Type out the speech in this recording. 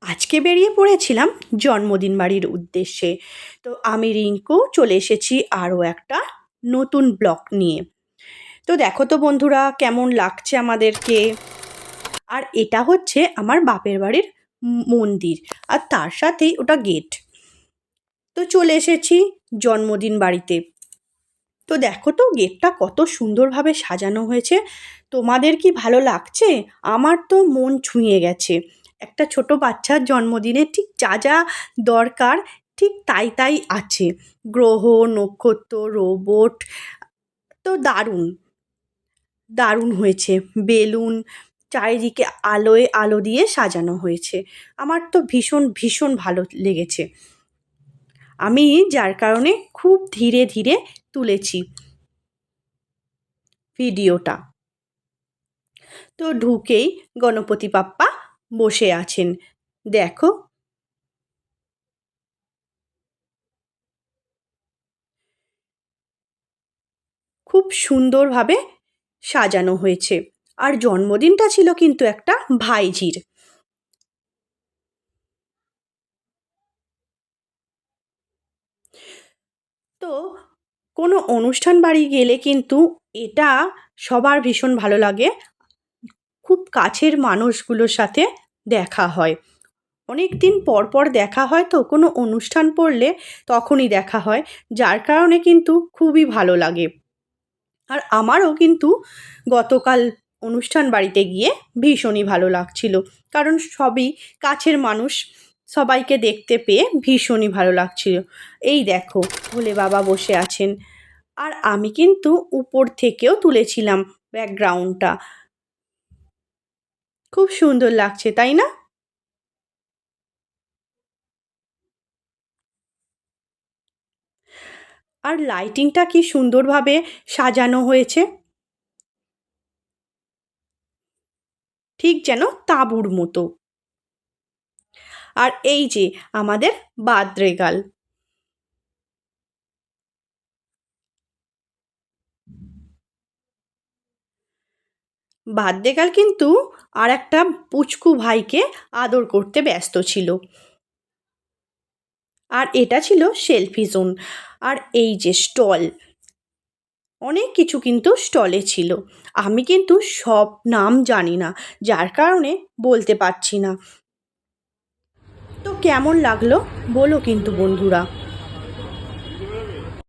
আজকে বেরিয়ে পড়েছিলাম জন্মদিন বাড়ির উদ্দেশ্যে। তো আমি রিঙ্কু চলে এসেছি আরও একটা নতুন ব্লগ নিয়ে। তো দেখো তো বন্ধুরা কেমন লাগছে আমাদেরকে। আর এটা হচ্ছে আমার বাপের বাড়ির মন্দির, আর তার সাথেই ওটা গেট। তো চলে এসেছি জন্মদিন বাড়িতে। তো দেখো তো গেটটা কত সুন্দরভাবে সাজানো হয়েছে। তোমাদের কি ভালো লাগছে? আমার তো মন ছুঁয়ে গেছে। একটা ছোট বাচ্চার জন্মদিনে ঠিক যা যা দরকার ঠিক তাই তাই আছে। গ্রহ, নক্ষত্র, রোবট। তো দারুণ দারুণ হয়েছে। বেলুন চারিদিকে আলোয় আলো দিয়ে সাজানো হয়েছে। আমার তো ভীষণ ভীষণ ভালো লেগেছে। আমি যার কারণে খুব ধীরে ধীরে তুলেছি ভিডিওটা। তো ঢুকেই গণপতি বাপ্পা বসে আছেন। দেখো খুব সুন্দরভাবে সাজানো হয়েছে। আর জন্মদিনটা ছিল কিন্তু একটা ভাইঝির। তো কোনো অনুষ্ঠান বাড়ি গেলে কিন্তু এটা সবার ভীষণ ভালো লাগে। খুব কাছের মানুষগুলোর সাথে দেখা হয়। অনেক দিন পর পর দেখা হয়, তো কোনো অনুষ্ঠান পড়লে তখনই দেখা হয়, যার কারণে কিন্তু খুবই ভালো লাগে। আর আমারও কিন্তু গতকাল অনুষ্ঠান বাড়িতে গিয়ে ভীষণই ভালো লাগছিল, কারণ সবই কাছের মানুষ, সবাইকে দেখতে পেয়ে ভীষণই ভালো লাগছিল। এই দেখো ভোলে বাবা বসে আছেন। আর আমি কিন্তু উপর থেকেও তুলেছিলাম ব্যাকগ্রাউন্ডটা। খুব সুন্দর লাগছে তাই না? আর লাইটিংটা কি সুন্দরভাবে সাজানো হয়েছে, ঠিক যেন তাঁবুর মতো। আর এই যে আমাদের বাদরেগাল, বাদরেগাল কিন্তু আর একটা পুচকু ভাইকে আদর করতে ব্যস্ত ছিল। আর এটা ছিল সেলফি জোন। আর এই যে স্টল, অনেক কিছু কিন্তু স্টলে ছিল। আমি কিন্তু সব নাম জানি না, যার কারণে বলতে পারছি না। তো কেমন লাগলো বলো কিন্তু বন্ধুরা।